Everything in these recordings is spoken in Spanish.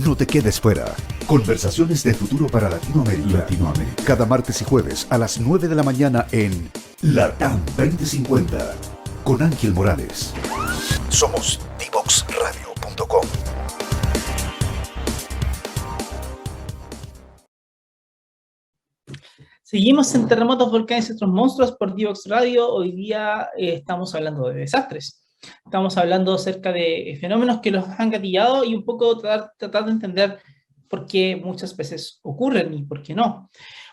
No te quedes fuera. Conversaciones de futuro para Latinoamérica. Cada martes y jueves a las 9 de la mañana en LATAM 2050 con Ángel Morales. Somos divoxradio.com. Seguimos en Terremotos, Volcanes y otros monstruos por Divox Radio. Hoy día estamos hablando de desastres. Estamos hablando acerca de fenómenos que los han gatillado y un poco tratar de entender por qué muchas veces ocurren y por qué no.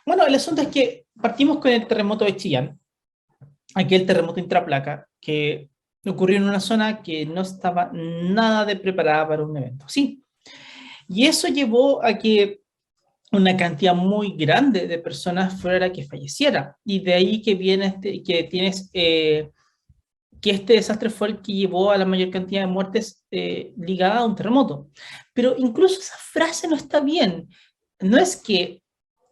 Bueno, el asunto es que partimos con el terremoto de Chillán, aquel terremoto intraplaca que ocurrió en una zona que no estaba nada de preparada para un evento así. Y eso llevó a que una cantidad muy grande de personas fuera que falleciera. Y de ahí que viene que este desastre fue el que llevó a la mayor cantidad de muertes ligada a un terremoto. Pero incluso esa frase no está bien. No es que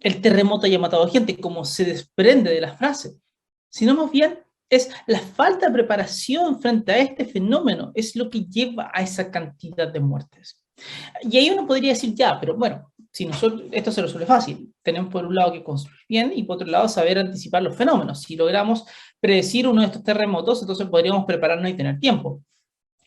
el terremoto haya matado a gente, como se desprende de la frase, sino más bien es la falta de preparación frente a este fenómeno, es lo que lleva a esa cantidad de muertes. Y ahí uno podría decir, ya, pero bueno, si nosotros, esto se resuelve fácil. Tenemos por un lado que construir bien y por otro lado saber anticipar los fenómenos. Si logramos predecir uno de estos terremotos, entonces podríamos prepararnos y tener tiempo.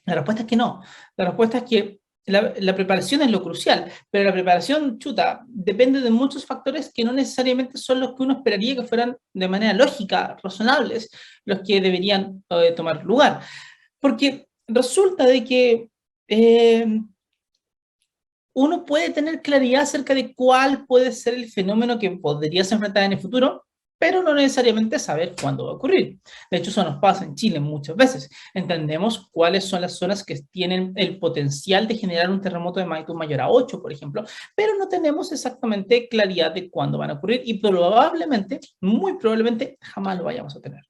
La respuesta es que no. La respuesta es que la preparación es lo crucial, pero la preparación, chuta, depende de muchos factores que no necesariamente son los que uno esperaría que fueran de manera lógica, razonables, los que deberían tomar lugar. Porque resulta de que uno puede tener claridad acerca de cuál puede ser el fenómeno que podrías enfrentar en el futuro, pero no necesariamente saber cuándo va a ocurrir. De hecho, eso nos pasa en Chile muchas veces. Entendemos cuáles son las zonas que tienen el potencial de generar un terremoto de magnitud mayor a 8, por ejemplo, pero no tenemos exactamente claridad de cuándo van a ocurrir y probablemente, muy probablemente, jamás lo vayamos a tener.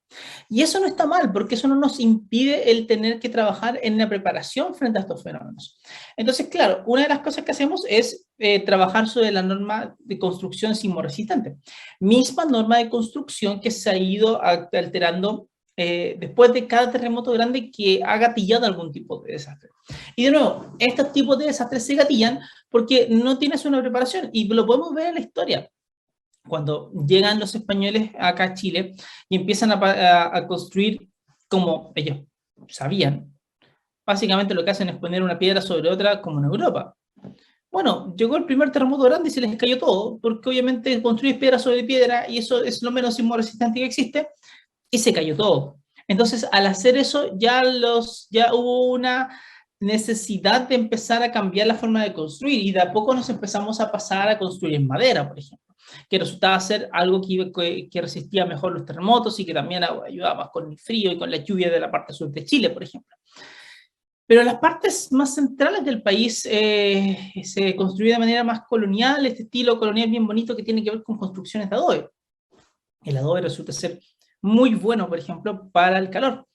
Y eso no está mal, porque eso no nos impide el tener que trabajar en la preparación frente a estos fenómenos. Entonces, claro, una de las cosas que hacemos es trabajar sobre la norma de construcción sismoresistente. Misma norma de construcción que se ha ido alterando después de cada terremoto grande que ha gatillado algún tipo de desastre. Y de nuevo, estos tipos de desastres se gatillan porque no tienes una preparación y lo podemos ver en la historia. Cuando llegan los españoles acá a Chile y empiezan a construir como ellos sabían, básicamente lo que hacen es poner una piedra sobre otra como en Europa. Bueno, llegó el primer terremoto grande y se les cayó todo, porque obviamente construís piedra sobre piedra y eso es lo menos sismo resistente que existe, y se cayó todo. Entonces, al hacer eso, ya hubo una necesidad de empezar a cambiar la forma de construir, y de a poco nos empezamos a pasar a construir en madera, por ejemplo, que resultaba ser algo que resistía mejor los terremotos y que también ayudaba más con el frío y con la lluvia de la parte sur de Chile, por ejemplo. Pero en las partes más centrales del país se construyó de manera más colonial, este estilo colonial bien bonito que tiene que ver con construcciones de adobe. El adobe resulta ser muy bueno, por ejemplo, para el calor.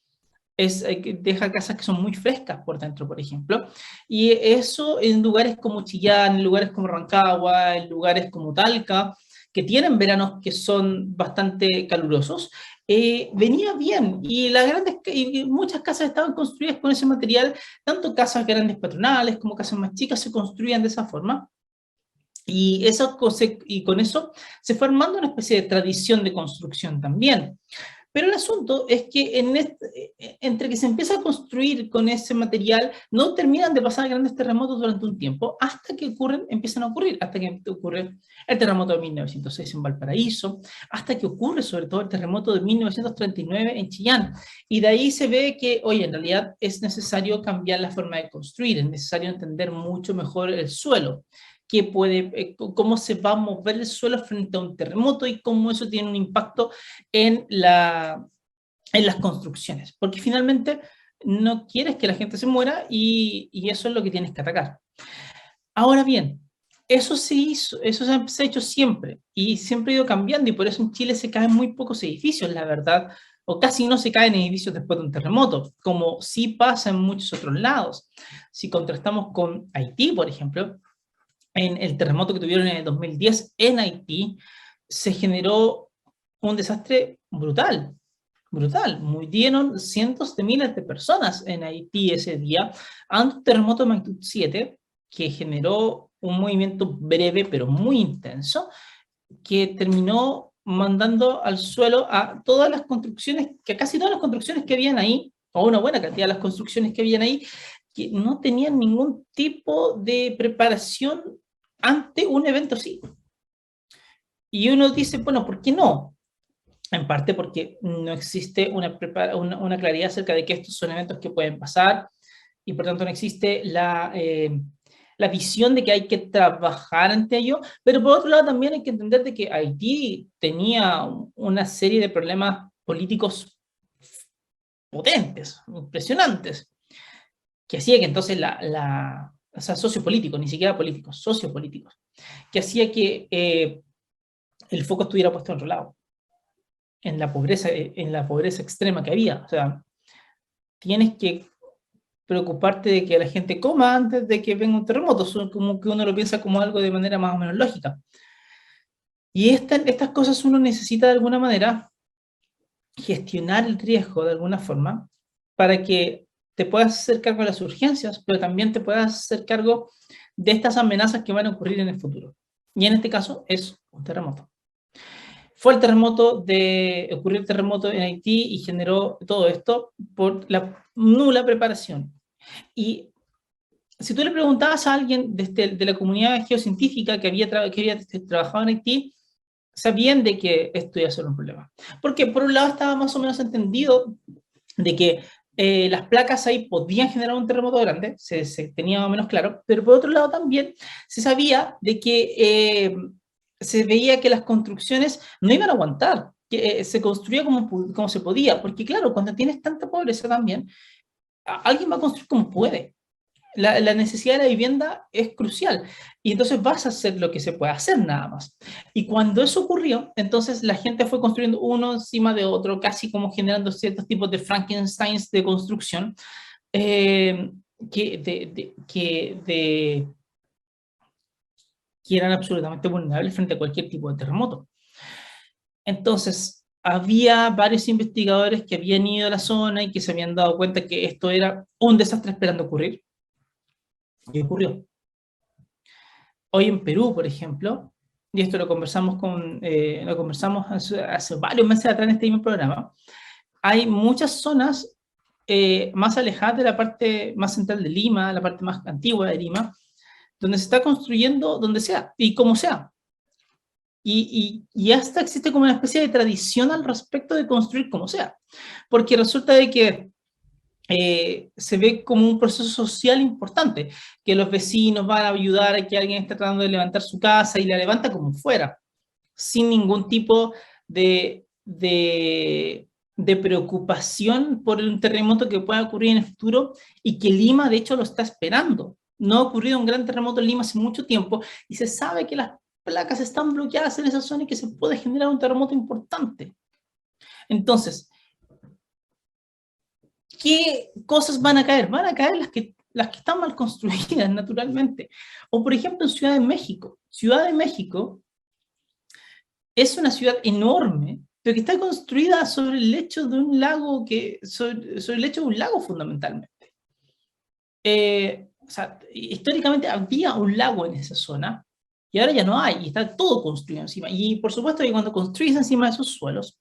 Deja casas que son muy frescas por dentro, por ejemplo, y eso en lugares como Chillán, en lugares como Rancagua, en lugares como Talca, que tienen veranos que son bastante calurosos, venía bien, y muchas casas estaban construidas con ese material, tanto casas grandes patronales como casas más chicas se construían de esa forma, y con eso se fue armando una especie de tradición de construcción también. Pero el asunto es que entre que se empieza a construir con ese material, no terminan de pasar grandes terremotos durante un tiempo, hasta que empiezan a ocurrir, hasta que ocurre el terremoto de 1906 en Valparaíso, hasta que ocurre sobre todo el terremoto de 1939 en Chillán. Y de ahí se ve que, oye, en realidad es necesario cambiar la forma de construir, es necesario entender mucho mejor el suelo, cómo se va a mover el suelo frente a un terremoto y cómo eso tiene un impacto en las construcciones, porque finalmente no quieres que la gente se muera y eso es lo que tienes que atacar. Ahora bien, eso se ha hecho siempre y siempre ha ido cambiando, y por eso en Chile se caen muy pocos edificios, la verdad, o casi no se caen edificios después de un terremoto, como sí pasa en muchos otros lados. Si contrastamos con Haití, por ejemplo, en el terremoto que tuvieron en el 2010 en Haití, se generó un desastre brutal, brutal. Murieron cientos de miles de personas en Haití ese día, ante un terremoto de magnitud 7, que generó un movimiento breve pero muy intenso, que terminó mandando al suelo a todas las construcciones, que casi todas las construcciones que habían ahí, o una buena cantidad de las construcciones que habían ahí, que no tenían ningún tipo de preparación ante un evento así. Y uno dice, bueno, ¿por qué no? En parte porque no existe una claridad acerca de que estos son eventos que pueden pasar, y por tanto no existe la visión de que hay que trabajar ante ello, pero por otro lado también hay que entender de que Haití tenía una serie de problemas políticos potentes, impresionantes, que hacía que entonces o sea, sociopolíticos, ni siquiera políticos, sociopolíticos, que hacía que el foco estuviera puesto en otro lado, en la pobreza extrema que había. O sea, tienes que preocuparte de que la gente coma antes de que venga un terremoto, como que uno lo piensa como algo de manera más o menos lógica. Y estas cosas uno necesita de alguna manera gestionar el riesgo de alguna forma para que te puedas hacer cargo de las urgencias, pero también te puedas hacer cargo de estas amenazas que van a ocurrir en el futuro. Y en este caso es un terremoto. Ocurrió el terremoto en Haití y generó todo esto por la nula preparación. Y si tú le preguntabas a alguien de la comunidad geocientífica que había trabajado en Haití, sabían de que esto iba a ser un problema. Porque por un lado estaba más o menos entendido de que las placas ahí podían generar un terremoto grande, se tenía más o menos claro, pero por otro lado también se sabía de que se veía que las construcciones no iban a aguantar, que se construía como se podía, porque claro, cuando tienes tanta pobreza también, alguien va a construir como puede. La necesidad de la vivienda es crucial y entonces vas a hacer lo que se puede hacer nada más. Y cuando eso ocurrió, entonces la gente fue construyendo uno encima de otro, casi como generando ciertos tipos de Frankensteins de construcción que eran absolutamente vulnerables frente a cualquier tipo de terremoto. Entonces, había varios investigadores que habían ido a la zona y que se habían dado cuenta que esto era un desastre esperando ocurrir. Y ocurrió. Hoy en Perú, por ejemplo, y esto lo conversamos hace varios meses atrás en este mismo programa, hay muchas zonas más alejadas de la parte más central de Lima, la parte más antigua de Lima, donde se está construyendo donde sea y como sea. Y hasta existe como una especie de tradición al respecto de construir como sea, porque resulta de que se ve como un proceso social importante, que los vecinos van a ayudar a que alguien esté tratando de levantar su casa y la levanta como fuera, sin ningún tipo de preocupación por un terremoto que pueda ocurrir en el futuro y que Lima de hecho lo está esperando. No ha ocurrido un gran terremoto en Lima hace mucho tiempo y se sabe que las placas están bloqueadas en esa zona y que se puede generar un terremoto importante. Entonces, ¿qué cosas van a caer? Van a caer las que están mal construidas, naturalmente. O, por ejemplo, en Ciudad de México. Ciudad de México es una ciudad enorme, pero que está construida sobre el lecho de un lago, sobre el lecho de un lago fundamentalmente. O sea, históricamente había un lago en esa zona, y ahora ya no hay, y está todo construido encima. Y por supuesto que cuando construyes encima de esos suelos,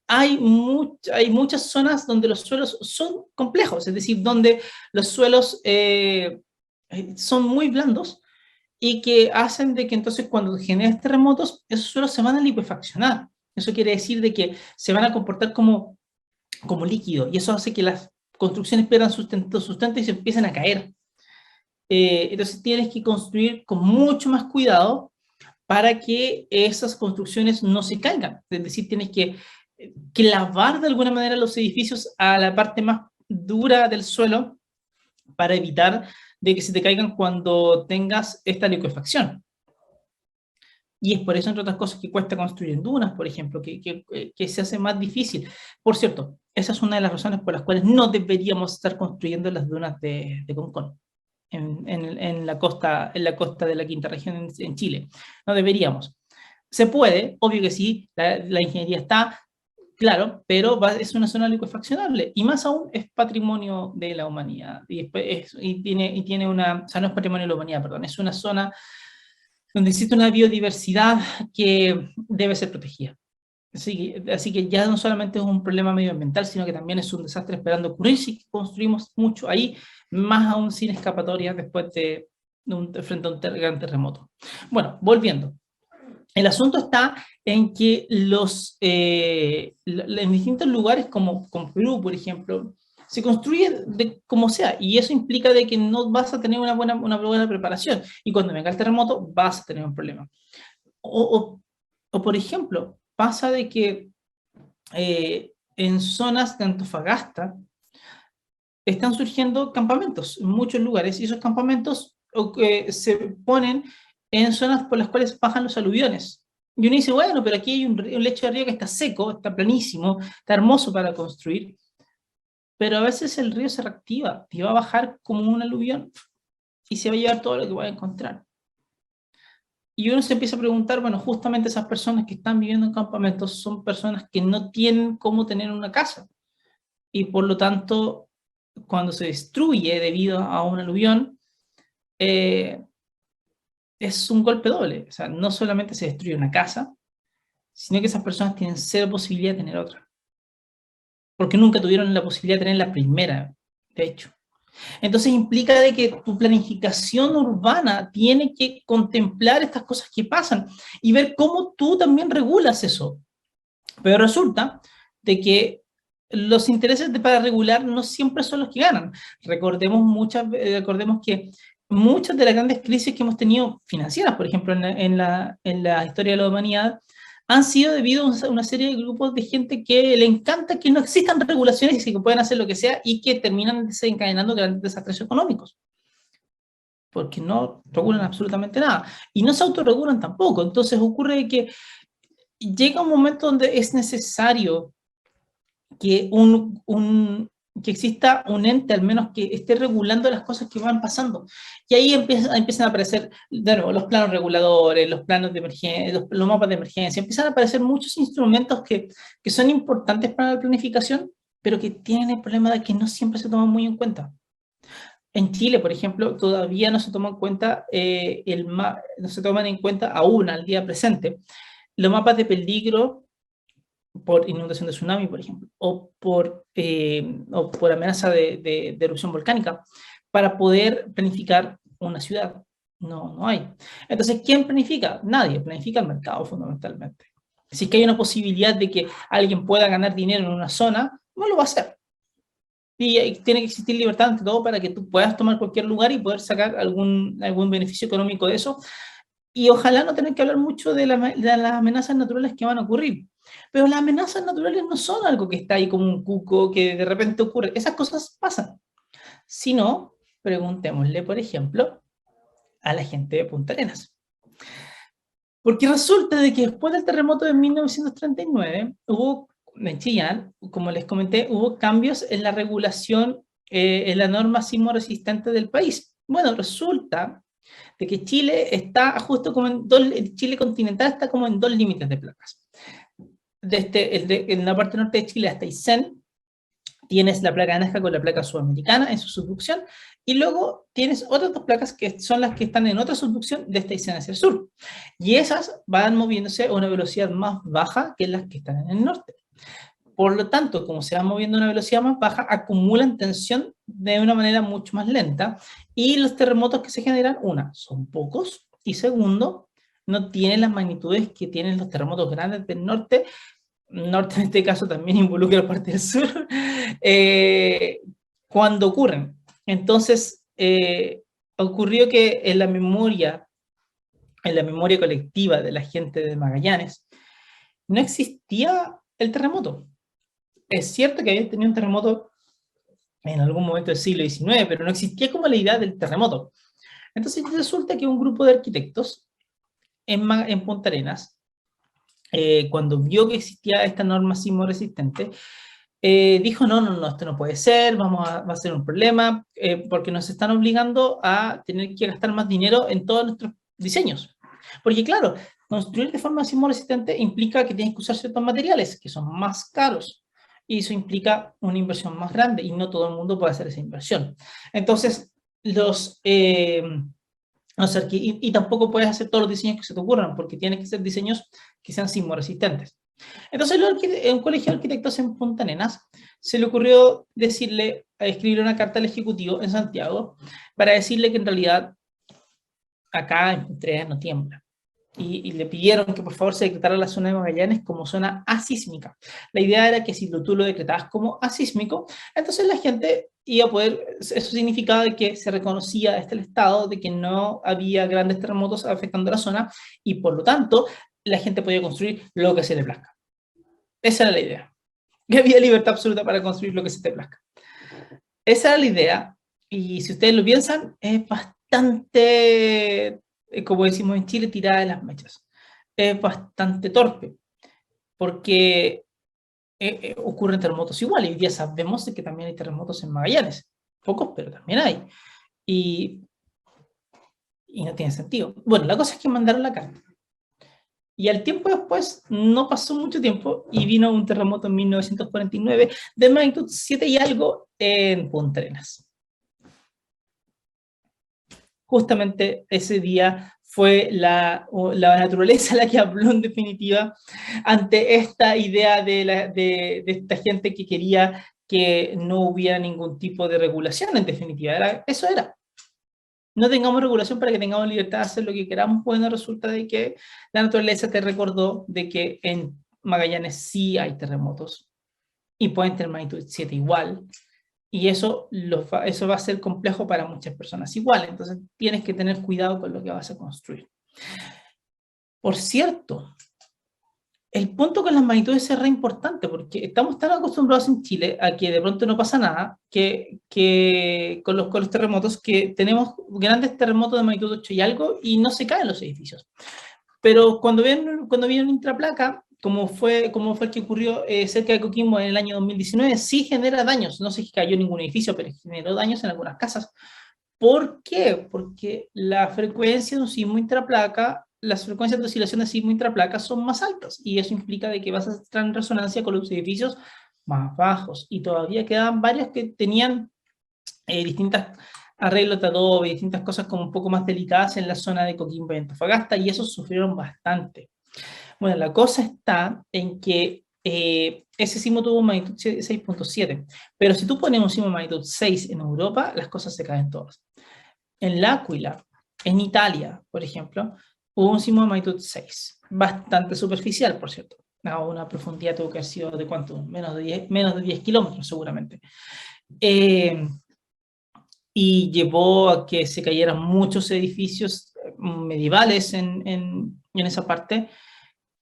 hay muchas zonas donde los suelos son complejos, es decir, donde los suelos son muy blandos y que hacen de que entonces cuando generas terremotos, esos suelos se van a liquefaccionar. Eso quiere decir de que se van a comportar como líquido y eso hace que las construcciones pierdan sustento y se empiecen a caer. Entonces tienes que construir con mucho más cuidado para que esas construcciones no se caigan. Es decir, tienes que clavar de alguna manera los edificios a la parte más dura del suelo para evitar de que se te caigan cuando tengas esta liquefacción. Y es por eso, entre otras cosas, que cuesta construir en dunas, por ejemplo, que se hace más difícil. Por cierto, esa es una de las razones por las cuales no deberíamos estar construyendo las dunas de Concón. En la costa de la quinta región en Chile. No deberíamos. ¿Se puede? Obvio que sí, la ingeniería está, claro, pero es una zona licuefaccionable y más aún es patrimonio de la humanidad. Y tiene una, o sea, no es patrimonio de la humanidad, perdón, es una zona donde existe una biodiversidad que debe ser protegida. Así que ya no solamente es un problema medioambiental, sino que también es un desastre esperando ocurrir si construimos mucho ahí, más aún sin escapatoria después frente a un gran terremoto. Bueno, volviendo. El asunto está en que en distintos lugares, como Perú, por ejemplo, se construye como sea, y eso implica de que no vas a tener una buena preparación, y cuando venga el terremoto vas a tener un problema. O, por ejemplo, pasa de que en zonas de Antofagasta están surgiendo campamentos en muchos lugares, y esos campamentos se ponen en zonas por las cuales bajan los aluviones. Y uno dice, bueno, pero aquí hay un lecho de río que está seco, está planísimo, está hermoso para construir, pero a veces el río se reactiva y va a bajar como un aluvión y se va a llevar todo lo que va a encontrar. Y uno se empieza a preguntar, bueno, justamente esas personas que están viviendo en campamentos son personas que no tienen cómo tener una casa. Y por lo tanto, cuando se destruye debido a un aluvión, es un golpe doble. O sea, no solamente se destruye una casa, sino que esas personas tienen cero posibilidad de tener otra. Porque nunca tuvieron la posibilidad de tener la primera, de hecho. Entonces implica de que tu planificación urbana tiene que contemplar estas cosas que pasan y ver cómo tú también regulas eso. Pero resulta de que los intereses para regular no siempre son los que ganan. Recordemos que muchas de las grandes crisis que hemos tenido financieras, por ejemplo, en la historia de la humanidad, han sido debido a una serie de grupos de gente que le encanta que no existan regulaciones y que puedan hacer lo que sea y que terminan desencadenando grandes desastres económicos. Porque no regulan absolutamente nada. Y no se autorregulan tampoco. Entonces ocurre que llega un momento donde es necesario que, que exista un ente, al menos que esté regulando las cosas que van pasando. Y ahí empiezan a aparecer, de nuevo, los planos reguladores, los planos de emergencia, los mapas de emergencia, empiezan a aparecer muchos instrumentos que son importantes para la planificación, pero que tienen el problema de que no siempre se toman muy en cuenta. En Chile, por ejemplo, todavía no se toman en cuenta, no se toman en cuenta aún al día presente los mapas de peligro por inundación de tsunami, por ejemplo, o por amenaza de erupción volcánica, para poder planificar una ciudad. No hay. Entonces, ¿quién planifica? Nadie, planifica el mercado fundamentalmente. Si es que hay una posibilidad de que alguien pueda ganar dinero en una zona, no lo va a hacer. Y tiene que existir libertad ante todo para que tú puedas tomar cualquier lugar y poder sacar algún beneficio económico de eso. Y ojalá no tener que hablar mucho de las amenazas naturales que van a ocurrir. Pero las amenazas naturales no son algo que está ahí como un cuco que de repente ocurre. Esas cosas pasan. Si no, preguntémosle, por ejemplo, a la gente de Punta Arenas. Porque resulta de que después del terremoto de 1939, en Chillán, como les comenté, hubo cambios en la regulación, en la norma sismo resistente del país. Bueno, resulta de que Chile está justo como el Chile continental está como en dos límites de placas. En la parte norte de Chile hasta Aysén, tienes la placa de Nazca con la placa sudamericana en su subducción, y luego tienes otras dos placas que son las que están en otra subducción desde Aysén hacia el sur. Y esas van moviéndose a una velocidad más baja que las que están en el norte. Por lo tanto, como se van moviendo a una velocidad más baja, acumulan tensión de una manera mucho más lenta, y los terremotos que se generan, son pocos, y segundo, no tienen las magnitudes que tienen los terremotos grandes del norte en este caso también involucra la parte del sur, cuando ocurren. Entonces, ocurrió que en la memoria colectiva de la gente de Magallanes, no existía el terremoto. Es cierto que había tenido un terremoto en algún momento del siglo XIX, pero no existía como la idea del terremoto. Entonces resulta que un grupo de arquitectos en Punta Arenas, cuando vio que existía esta norma sismo resistente, dijo, no, esto no puede ser, va a ser un problema, porque nos están obligando a tener que gastar más dinero en todos nuestros diseños. Porque claro, construir de forma sismo resistente implica que tienes que usar ciertos materiales que son más caros. Y eso implica una inversión más grande y no todo el mundo puede hacer esa inversión. Entonces, y tampoco puedes hacer todos los diseños que se te ocurran, porque tienes que ser diseños que sean sismo resistentes. Entonces, un colegio de arquitectos en Punta Arenas se le ocurrió escribir una carta al ejecutivo en Santiago para decirle que en realidad acá en Punta Arenas no tiembla. Y le pidieron que por favor se decretara la zona de Magallanes como zona asísmica. La idea era que si tú lo decretabas como asísmico, entonces la gente iba a poder, eso significaba de que se reconocía desde el Estado de que no había grandes terremotos afectando la zona y por lo tanto la gente podía construir lo que se le plazca. Esa era la idea. Que había libertad absoluta para construir lo que se te plazca. Esa era la idea y si ustedes lo piensan, es bastante, como decimos en Chile, tirada de las mechas. Es bastante torpe, porque ocurren terremotos igual, y hoy día sabemos de que también hay terremotos en Magallanes. Pocos, pero también hay. Y no tiene sentido. Bueno, la cosa es que mandaron la carta. Y al tiempo después, no pasó mucho tiempo, y vino un terremoto en 1949 de magnitud 7 y algo en Punta Arenas. Justamente ese día fue la naturaleza la que habló en definitiva ante esta idea de esta gente que quería que no hubiera ningún tipo de regulación en definitiva. Eso era. No tengamos regulación para que tengamos libertad de hacer lo que queramos. Bueno, resulta de que la naturaleza te recordó de que en Magallanes sí hay terremotos y pueden tener magnitud 7 igual. Y eso va a ser complejo para muchas personas igual. Entonces tienes que tener cuidado con lo que vas a construir. Por cierto, el punto con las magnitudes es re importante porque estamos tan acostumbrados en Chile a que de pronto no pasa nada que con los terremotos, que tenemos grandes terremotos de magnitud 8 y algo y no se caen los edificios. Pero cuando viene una intraplaca, como fue el que ocurrió cerca de Coquimbo en el año 2019, sí genera daños. No se cayó ningún edificio, pero generó daños en algunas casas. ¿Por qué? Porque la frecuencia de un sismo intraplaca, las frecuencias de oscilación de sismo intraplaca son más altas, y eso implica de que vas a estar en resonancia con los edificios más bajos. Y todavía quedaban varios que tenían distintas arreglos de adobe, distintas cosas como un poco más delicadas en la zona de Coquimbo y Antofagasta, y esos sufrieron bastante. Bueno, la cosa está en que ese sismo tuvo magnitud 6.7, pero si tú pones un sismo de magnitud 6 en Europa, las cosas se caen todas. En L'Aquila, en Italia, por ejemplo, hubo un sismo de magnitud 6, bastante superficial, por cierto. A una profundidad tuvo que haber sido de ¿cuánto? Menos de 10 kilómetros, seguramente. Y llevó a que se cayeran muchos edificios medievales en esa parte,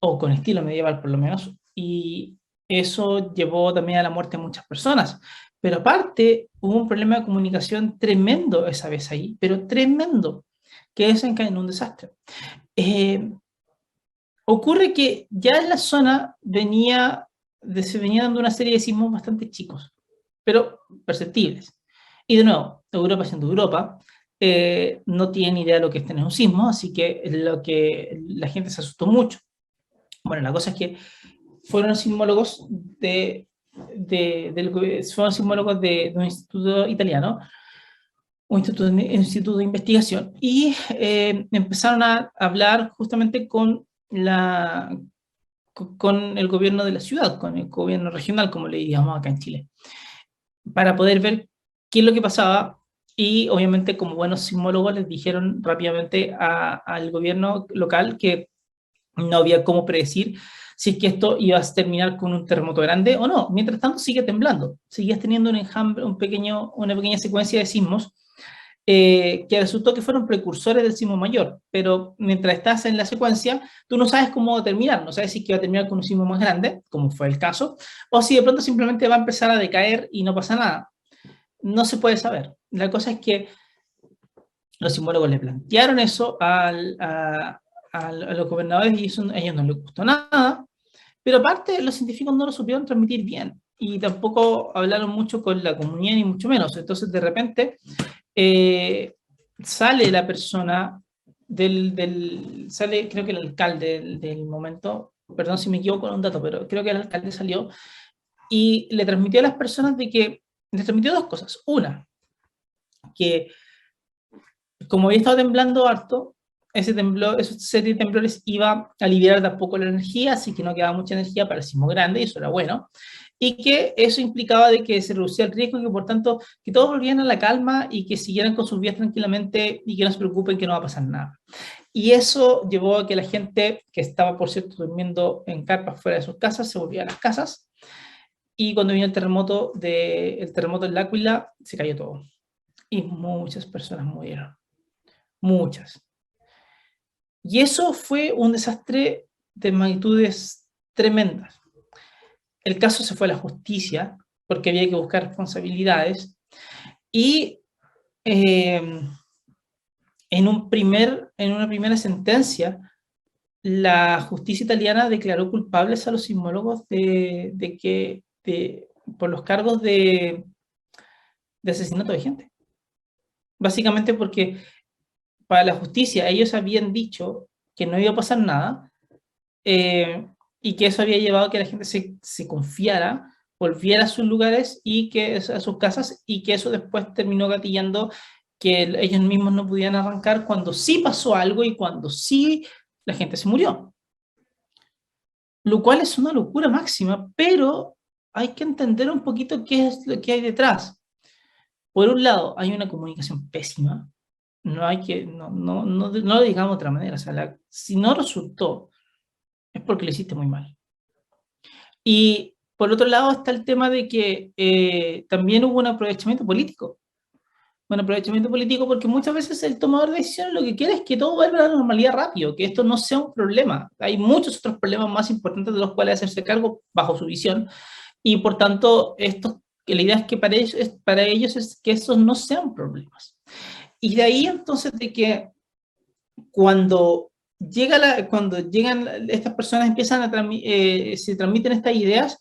o con estilo medieval por lo menos, y eso llevó también a la muerte de muchas personas. Pero aparte, hubo un problema de comunicación tremendo esa vez ahí, pero tremendo, que desencadenó un desastre. Ocurre que ya en la zona se venía dando una serie de sismos bastante chicos, pero perceptibles. Y de nuevo, Europa siendo Europa, no tienen idea de lo que es tener un sismo, así que la gente se asustó mucho. Bueno, la cosa es que fueron sismólogos de un instituto italiano, un instituto de investigación, y empezaron a hablar justamente con el gobierno de la ciudad, con el gobierno regional, como le llamamos acá en Chile, para poder ver qué es lo que pasaba. Y obviamente, como buenos sismólogos, les dijeron rápidamente al gobierno local que no había cómo predecir si es que esto iba a terminar con un terremoto grande o no. Mientras tanto, sigue temblando. Sigues teniendo un enjambre, una pequeña secuencia de sismos que resultó que fueron precursores del sismo mayor. Pero mientras estás en la secuencia, tú no sabes cómo va a terminar. No sabes si es que va a terminar con un sismo más grande, como fue el caso, o si de pronto simplemente va a empezar a decaer y no pasa nada. No se puede saber. La cosa es que los sismólogos le plantearon eso a los gobernadores y a ellos no les gustó nada, pero aparte los científicos no lo supieron transmitir bien y tampoco hablaron mucho con la comunidad ni mucho menos. Entonces de repente sale la persona sale, creo que el alcalde del momento, perdón si me equivoco con un dato, pero creo que el alcalde salió y le transmitió a las personas le transmitió dos cosas. Una, que como había estado temblando harto, esa serie de temblores iba a liberar de a poco la energía, así que no quedaba mucha energía para el sismo grande, y eso era bueno, y que eso implicaba de que se reducía el riesgo y que por tanto que todos volvieran a la calma y que siguieran con sus vidas tranquilamente y que no se preocupen que no va a pasar nada. Y eso llevó a que la gente que estaba, por cierto, durmiendo en carpas fuera de sus casas, se volvía a las casas, y cuando vino el terremoto en L'Aquila, se cayó todo. Y muchas personas murieron. Muchas. Y eso fue un desastre de magnitudes tremendas. El caso se fue a la justicia, porque había que buscar responsabilidades, y en una primera sentencia, la justicia italiana declaró culpables a los sismólogos por los cargos de asesinato de gente. Básicamente porque para la justicia ellos habían dicho que no iba a pasar nada, y que eso había llevado a que la gente se confiara, volviera a sus lugares y a sus casas, y que eso después terminó gatillando que ellos mismos no pudieran arrancar cuando sí pasó algo y cuando sí la gente se murió. Lo cual es una locura máxima, pero hay que entender un poquito qué es lo que hay detrás. Por un lado, hay una comunicación pésima, no lo digamos de otra manera, o sea, si no resultó, es porque lo hiciste muy mal. Y por otro lado está el tema de que también hubo un aprovechamiento político. Un aprovechamiento político porque muchas veces el tomador de decisiones lo que quiere es que todo vuelva a la normalidad rápido, que esto no sea un problema. Hay muchos otros problemas más importantes de los cuales hacerse cargo bajo su visión, y por tanto, la idea es que para ellos es que estos no sean problemas. Y de ahí entonces de que cuando cuando llegan estas personas, se transmiten estas ideas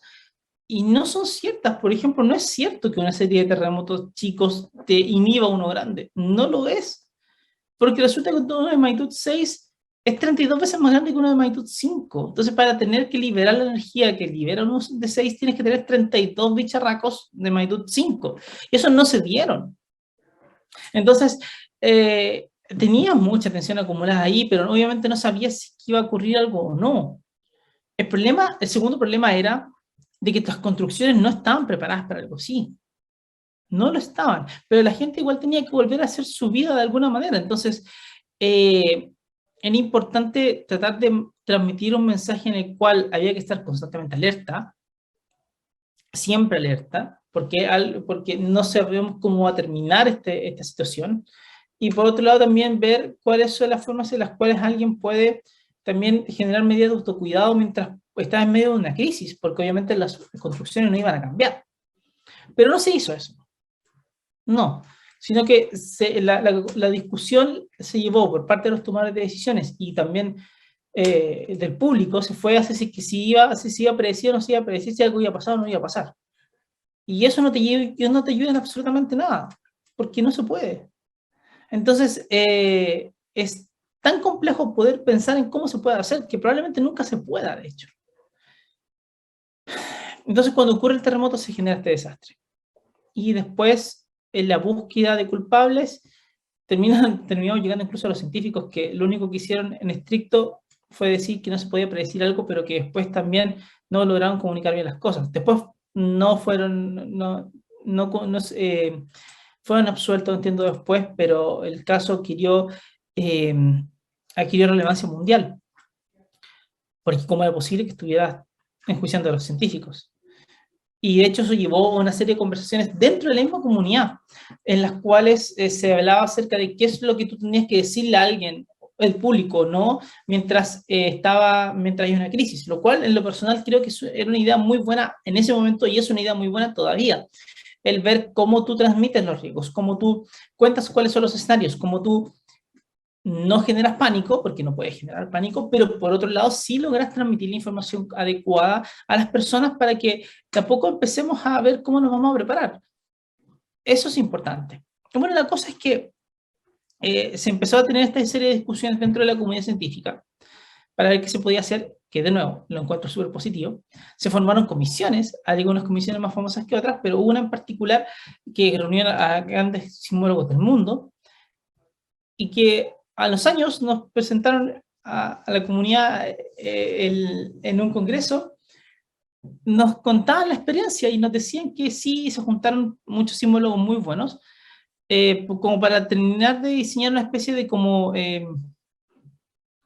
y no son ciertas. Por ejemplo, no es cierto que una serie de terremotos chicos te inhiba uno grande. No lo es. Porque resulta que uno de magnitud 6 es 32 veces más grande que uno de magnitud 5. Entonces, para tener que liberar la energía que libera uno de 6, tienes que tener 32 bicharracos de magnitud 5. Y eso no se dieron. Entonces, tenía mucha tensión acumulada ahí, pero obviamente no sabía si iba a ocurrir algo o no. El segundo problema era de que las construcciones no estaban preparadas para algo así. No lo estaban, pero la gente igual tenía que volver a hacer su vida de alguna manera. Entonces, era importante tratar de transmitir un mensaje en el cual había que estar constantemente alerta, siempre alerta, porque no sabemos cómo va a terminar esta situación. Y por otro lado también ver cuáles son las formas en las cuales alguien puede también generar medidas de autocuidado mientras está en medio de una crisis, porque obviamente las construcciones no iban a cambiar. Pero no se hizo eso. No, sino que la discusión se llevó por parte de los tomadores de decisiones y también del público, se fue hacia si iba a predecir o no se iba a predecir, si algo iba a pasar o no iba a pasar. Y eso no te ayuda en absolutamente nada, porque no se puede. Entonces, es tan complejo poder pensar en cómo se puede hacer, que probablemente nunca se pueda, de hecho. Entonces, cuando ocurre el terremoto se genera este desastre. Y después, en la búsqueda de culpables, terminamos llegando incluso a los científicos, que lo único que hicieron en estricto fue decir que no se podía predecir algo, pero que después también no lograron comunicar bien las cosas. Después fueron absueltos, entiendo después, pero el caso adquirió relevancia mundial, porque cómo era posible que estuviera enjuiciando a los científicos. Y de hecho eso llevó a una serie de conversaciones dentro de la misma comunidad, en las cuales se hablaba acerca de qué es lo que tú tenías que decirle a alguien, el público, ¿no? Mientras hay una crisis, lo cual en lo personal creo que era una idea muy buena en ese momento y es una idea muy buena todavía. El ver cómo tú transmites los riesgos, cómo tú cuentas cuáles son los escenarios, cómo tú no generas pánico, porque no puedes generar pánico, pero por otro lado sí logras transmitir la información adecuada a las personas para que tampoco empecemos a ver cómo nos vamos a preparar. Eso es importante. Bueno, la cosa es que se empezó a tener esta serie de discusiones dentro de la comunidad científica para ver qué se podía hacer, que de nuevo, lo encuentro súper positivo. Se formaron comisiones, hay algunas comisiones más famosas que otras, pero una en particular que reunió a grandes sismólogos del mundo y que a los años nos presentaron a la comunidad en un congreso, nos contaban la experiencia y nos decían que sí, se juntaron muchos sismólogos muy buenos, como para terminar de diseñar una especie de como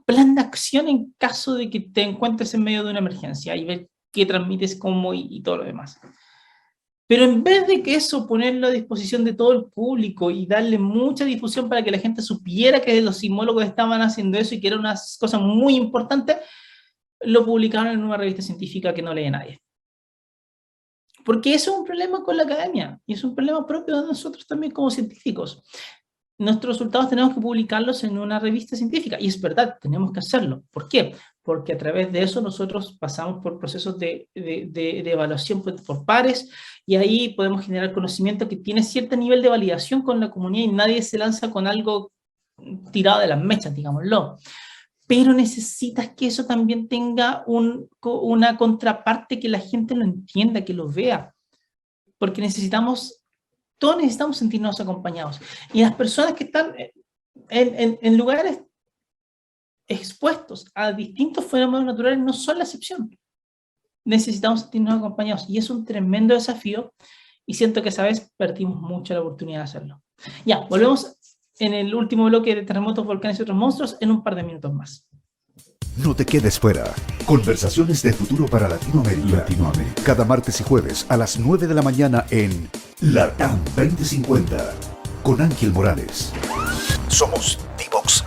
plan de acción en caso de que te encuentres en medio de una emergencia y ver qué transmites, cómo y todo lo demás. Pero en vez de que eso, ponerlo a disposición de todo el público y darle mucha difusión para que la gente supiera que los sismólogos estaban haciendo eso y que era una cosa muy importante, lo publicaron en una revista científica que no lee nadie. Porque eso es un problema con la academia y es un problema propio de nosotros también como científicos. Nuestros resultados tenemos que publicarlos en una revista científica, y es verdad, tenemos que hacerlo. ¿Por qué? Porque a través de eso nosotros pasamos por procesos de evaluación por pares, y ahí podemos generar conocimiento que tiene cierto nivel de validación con la comunidad, y nadie se lanza con algo tirado de las mechas, digámoslo. Pero necesitas que eso también tenga una contraparte, que la gente lo entienda, que lo vea, porque todos necesitamos sentirnos acompañados. Y las personas que están en lugares expuestos a distintos fenómenos naturales no son la excepción. Necesitamos sentirnos acompañados. Y es un tremendo desafío, y siento que esa vez perdimos mucho la oportunidad de hacerlo. Ya, volvemos en el último bloque de terremotos, volcanes y otros monstruos en un par de minutos más. No te quedes fuera. Conversaciones de futuro para Latinoamérica. Cada martes y jueves a las 9 de la mañana en LATAM 2050 con Ángel Morales. Somos Divox